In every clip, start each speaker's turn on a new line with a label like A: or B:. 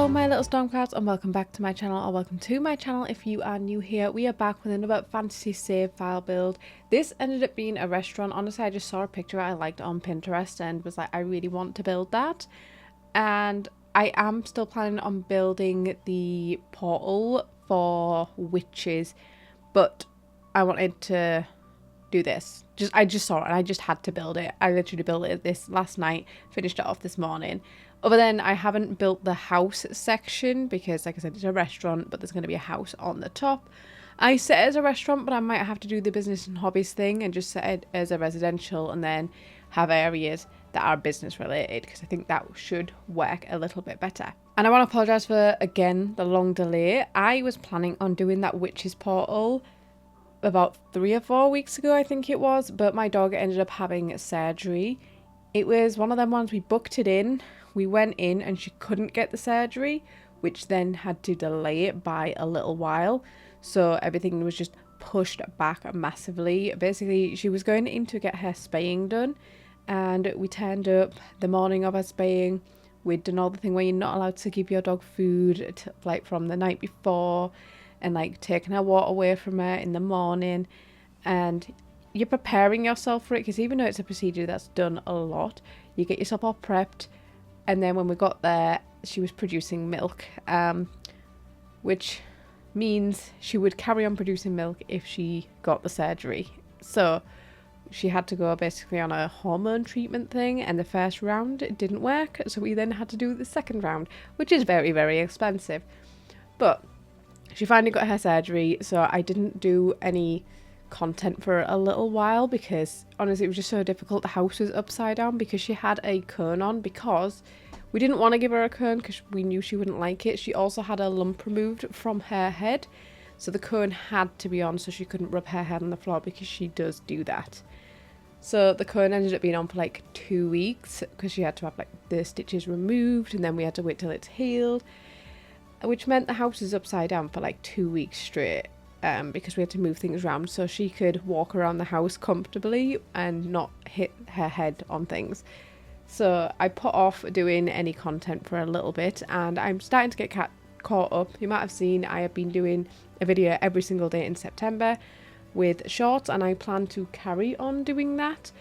A: Hello my little Stormclouds and welcome back to my channel, or welcome to my channel if you are new here. We are back with another fantasy save file build. This ended up being a restaurant. Honestly, I just saw a picture I liked on Pinterest and was like, I really want to build that. And I am still planning on building the portal for witches, but I wanted to do this. I just saw it and I just had to build it. I literally built it this last night, finished it off this morning. Other than I haven't built the house section because, like I said, it's a restaurant, but there's going to be a house on the top. I set it as a restaurant, but I might have to do the business and hobbies thing and just set it as a residential and then have areas that are business related, because I think that should work a little bit better. And I want to apologise for, again, the long delay. I was planning on doing that witch's portal about 3 or 4 weeks ago, I think it was, but my dog ended up having surgery. It was one of them ones we booked it in. We went in and she couldn't get the surgery, which then had to delay it by a little while. So everything was just pushed back massively. Basically, she was going in to get her spaying done, and we turned up the morning of her spaying. We'd done all the thing where you're not allowed to give your dog food like from the night before, and like taking her water away from her in the morning, and you're preparing yourself for it, because even though it's a procedure that's done a lot, you get yourself all prepped. And then when we got there, she was producing milk, which means she would carry on producing milk if she got the surgery. So she had to go basically on a hormone treatment thing, and the first round it didn't work, so we then had to do the second round, which is very, very expensive. But she finally got her surgery, so I didn't do any content for a little while because honestly it was just so difficult. The house was upside down because she had a cone on, because we didn't want to give her a cone because we knew she wouldn't like it. She also had a lump removed from her head, so the cone had to be on so she couldn't rub her head on the floor, because she does do that. So the cone ended up being on for like 2 weeks because she had to have like the stitches removed, and then we had to wait till it's healed, which meant the house was upside down for like 2 weeks straight. Because we had to move things around so she could walk around the house comfortably and not hit her head on things. So I put off doing any content for a little bit, and I'm starting to get caught up. You might have seen I have been doing a video every single day in September with shorts, and I plan to carry on doing that.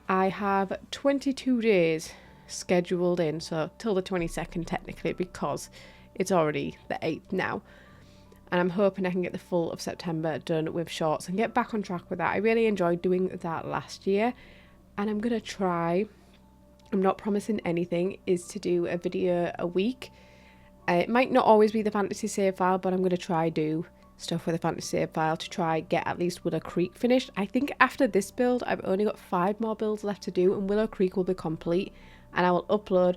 A: I have 22 days scheduled in, so till the 22nd technically, because it's already the 8th now. And I'm hoping I can get the full of September done with shorts and get back on track with that. I really enjoyed doing that last year, and I'm going to try, I'm not promising anything, is to do a video a week. It might not always be the fantasy save file, but I'm going to try do stuff with a fantasy save file to try get at least Willow Creek finished. I think after this build I've only got 5 more builds left to do, and Willow Creek will be complete, and I will upload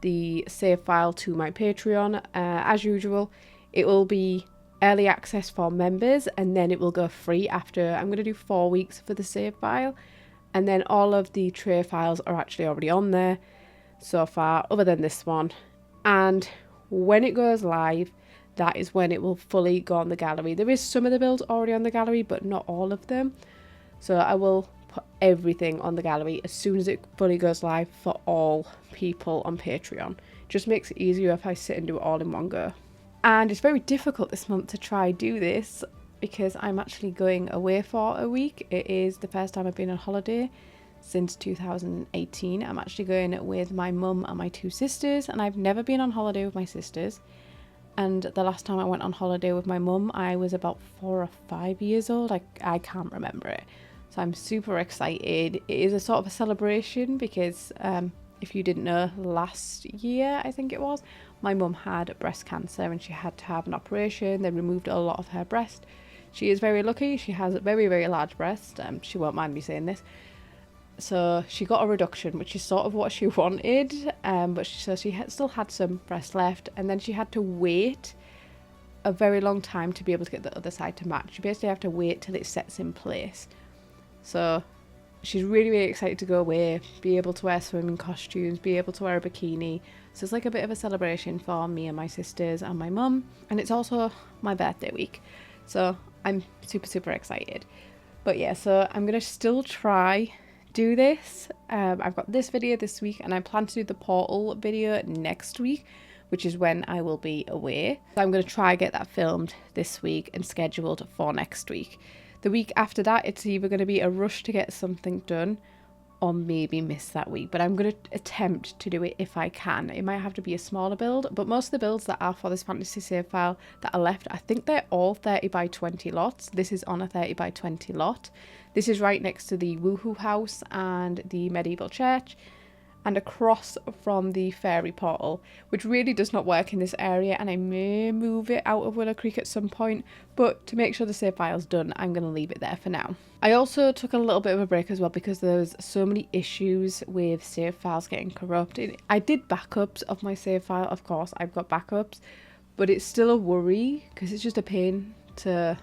A: the save file to my Patreon. As usual, it will be early access for members, and then it will go free after. I'm going to do 4 weeks for the save file, and then all of the tray files are actually already on there so far, other than this one. And when it goes live, that is when it will fully go on the gallery. There is some of the builds already on the gallery, but not all of them. So I will put everything on the gallery as soon as it fully goes live for all people on Patreon. Just makes it easier if I sit and do it all in one go. And it's very difficult this month to try do this because I'm actually going away for a week. It is the first time I've been on holiday since 2018. I'm actually going with my mum and my 2 sisters, and I've never been on holiday with my sisters. And the last time I went on holiday with my mum, I was about 4 or 5 years old. I can't remember it. So I'm super excited. It is a sort of a celebration because if you didn't know, last year I think it was, my mum had breast cancer and she had to have an operation. They removed a lot of her breast. She is very lucky. She has a very, very large breast. She won't mind me saying this. So she got a reduction, which is sort of what she wanted. But she still had some breast left, and then she had to wait a very long time to be able to get the other side to match. You basically have to wait till it sets in place. So she's really, really excited to go away, be able to wear swimming costumes, be able to wear a bikini. So it's like a bit of a celebration for me and my sisters and my mum. And it's also my birthday week. So I'm super, super excited. But yeah, so I'm going to still try do this. I've got this video this week, and I plan to do the portal video next week. which is when I will be away. So I'm going to try get that filmed this week and scheduled for next week. The week after that, it's either going to be a rush to get something done or maybe miss that week, but I'm going to attempt to do it if I can. It might have to be a smaller build, but most of the builds that are for this fantasy save file that are left, I think they're all 30 by 20 lots. This is on a 30 by 20 lot. This is right next to the Woohoo house and the medieval church, and across from the fairy portal, which really does not work in this area, and I may move it out of Willow Creek at some point, but to make sure the save file's done, I'm going to leave it there for now. I also took a little bit of a break as well because there was so many issues with save files getting corrupted. I did backups of my save file, of course, I've got backups, but it's still a worry because it's just a pain to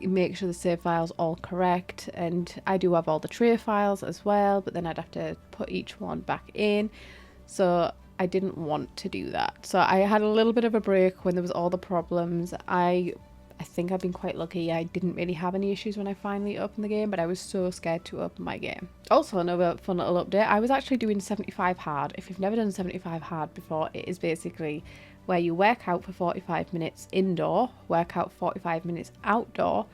A: make sure the save file's all correct, and I do have all the tray files as well, but then I'd have to put each one back in, so I didn't want to do that. So I had a little bit of a break when there was all the problems. I think I've been quite lucky. I didn't really have any issues when I finally opened the game, but I was so scared to open my game. Also, another fun little update, I was actually doing 75 hard. If you've never done 75 hard before, it is basically where you work out for 45 minutes indoor, work out 45 minutes outdoor.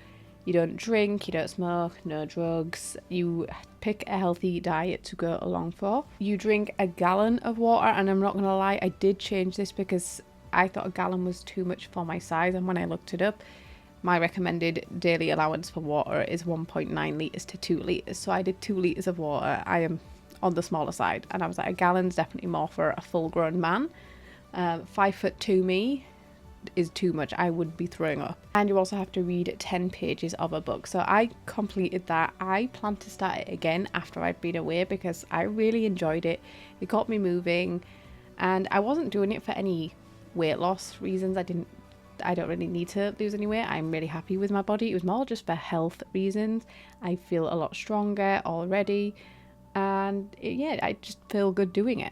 A: You don't drink, you don't smoke, no drugs. You pick a healthy diet to go along for. You drink a gallon of water, and I'm not going to lie, I did change this because I thought a gallon was too much for my size, and when I looked it up, my recommended daily allowance for water is 1.9 litres to 2 litres. So I did 2 litres of water. I am on the smaller side, and I was like, a gallon's definitely more for a full grown man. 5'2" me is too much. I would be throwing up. And you also have to read 10 pages of a book. So I completed that. I plan to start it again after I'd been away because I really enjoyed it. It got me moving, and I wasn't doing it for any weight loss reasons. I don't really need to lose any weight. I'm really happy with my body. It was more just for health reasons. I feel a lot stronger already, and yeah, I just feel good doing it.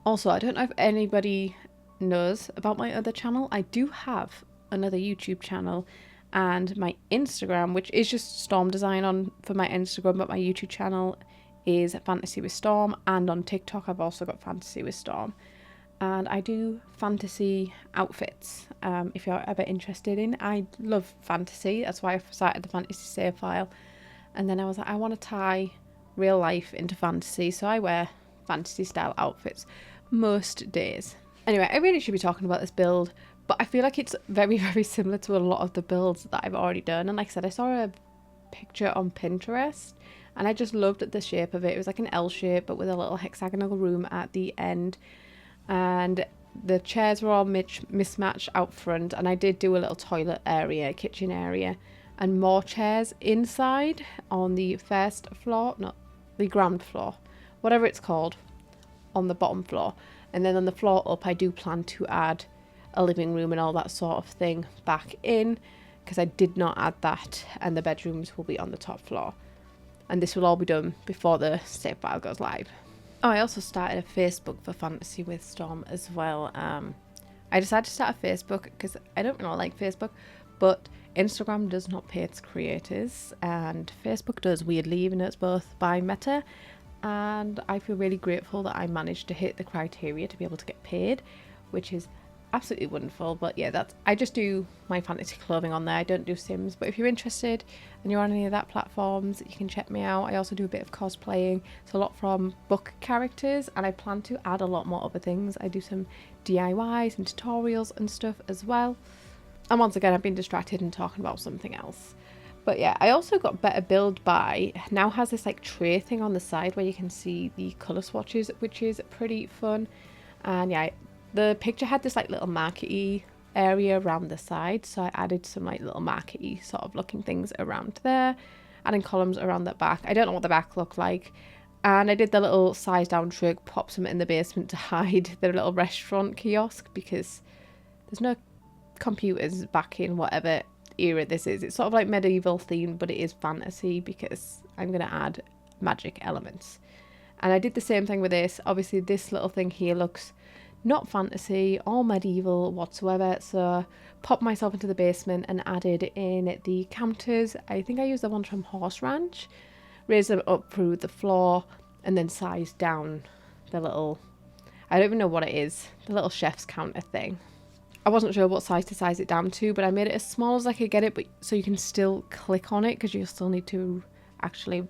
A: Also, I don't know if anybody knows about my other channel. I do have another YouTube channel and my Instagram, which is just StormDesign on for my Instagram, but my YouTube channel is Fantasy with Storm, and on TikTok I've also got Fantasy with Storm, and I do fantasy outfits. If you're ever interested in, I love fantasy, that's why I started the fantasy save file, and then I was like, I want to tie real life into fantasy, so I wear fantasy style outfits most days. Anyway, I really should be talking about this build, but I feel like it's very, very similar to a lot of the builds that I've already done. And like I said, I saw a picture on Pinterest and I just loved the shape of it. It was like an L shape, but with a little hexagonal room at the end. And the chairs were all mismatched out front. And I did do a little toilet area, kitchen area, and more chairs inside on the first floor, not the ground floor, whatever it's called, on the bottom floor. And then on the floor up, I do plan to add a living room and all that sort of thing back in, because I did not add that, and the bedrooms will be on the top floor. And this will all be done before the save file goes live. Oh, I also started a Facebook for Fantasy with Storm as well. I decided to start a Facebook because I don't really like Facebook, but Instagram does not pay its creators, and Facebook does, weirdly, even though it's both by Meta. And I feel really grateful that I managed to hit the criteria to be able to get paid, which is absolutely wonderful. But yeah, I just do my fantasy clothing on there. I don't do Sims, but if you're interested and you're on any of that platforms, you can check me out. I also do a bit of cosplaying. It's a lot from book characters, and I plan to add a lot more other things. I do some DIYs and tutorials and stuff as well. And once again, I've been distracted and talking about something else. But yeah, I also got Better Build By. Now has this like tray thing on the side where you can see the colour swatches, which is pretty fun. And yeah, the picture had this like little marquee area around the side, so I added some like little marquee sort of looking things around there, adding columns around that back. I don't know what the back looked like. And I did the little size down trick, pop some in the basement to hide the little restaurant kiosk, because there's no computers back in whatever era this is. It's sort of like medieval themed, but it is fantasy because I'm going to add magic elements. And I did the same thing with this. Obviously this little thing here looks not fantasy or medieval whatsoever, so popped myself into the basement and added in the counters. I think I used the ones from Horse Ranch, raised them up through the floor, and then sized down the little I don't even know what it is. The little chef's counter thing. I wasn't sure what size to size it down to, but I made it as small as I could get it, but so you can still click on it because you'll still need to actually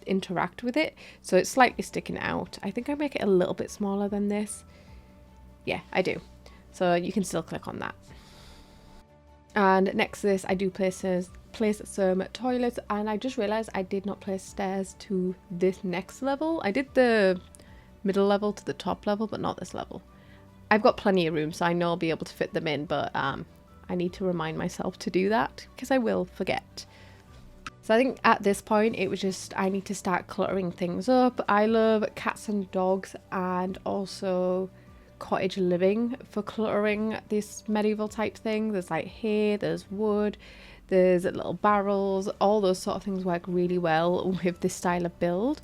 A: interact with it. So it's slightly sticking out. I think I make it a little bit smaller than this. Yeah, I do. So you can still click on that. And next to this, I do place some toilets, and I just realized I did not place stairs to this next level. I did the middle level to the top level, but not this level. I've got plenty of room, so I know I'll be able to fit them in, but I need to remind myself to do that because I will forget. So I think at this point it was just I need to start cluttering things up. I love cats and dogs and also cottage living for cluttering this medieval type thing. There's like hay, there's wood, there's little barrels, all those sort of things work really well with this style of build.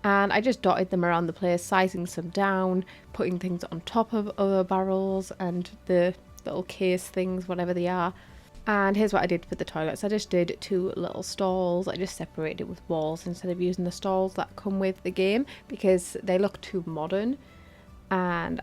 A: And I just dotted them around the place, sizing some down, putting things on top of other barrels and the little case things, whatever they are. And here's what I did for the toilets. I just did 2 little stalls. I just separated it with walls instead of using the stalls that come with the game because they look too modern. And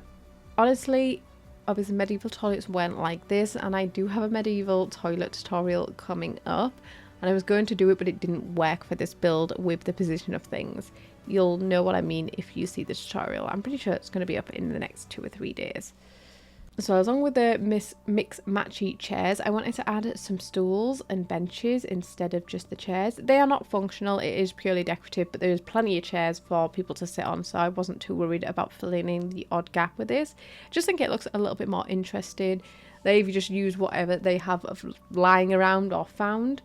A: honestly, obviously medieval toilets weren't like this, and I do have a medieval toilet tutorial coming up. And I was going to do it, but it didn't work for this build with the position of things. You'll know what I mean if you see the tutorial. I'm pretty sure it's going to be up in the next 2 or 3 days. So along with the mix matchy chairs, I wanted to add some stools and benches instead of just the chairs. They are not functional, it is purely decorative, but there's plenty of chairs for people to sit on, so I wasn't too worried about filling in the odd gap with this. Just think it looks a little bit more interesting. They've just used whatever they have of lying around or found.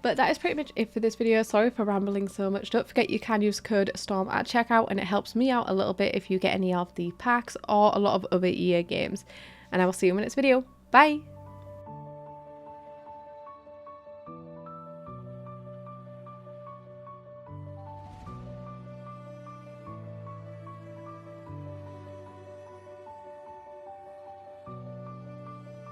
A: But that is pretty much it for this video. Sorry for rambling so much. Don't forget you can use code STORM at checkout, and it helps me out a little bit if you get any of the packs or a lot of other EA games. And I will see you in the next video. Bye!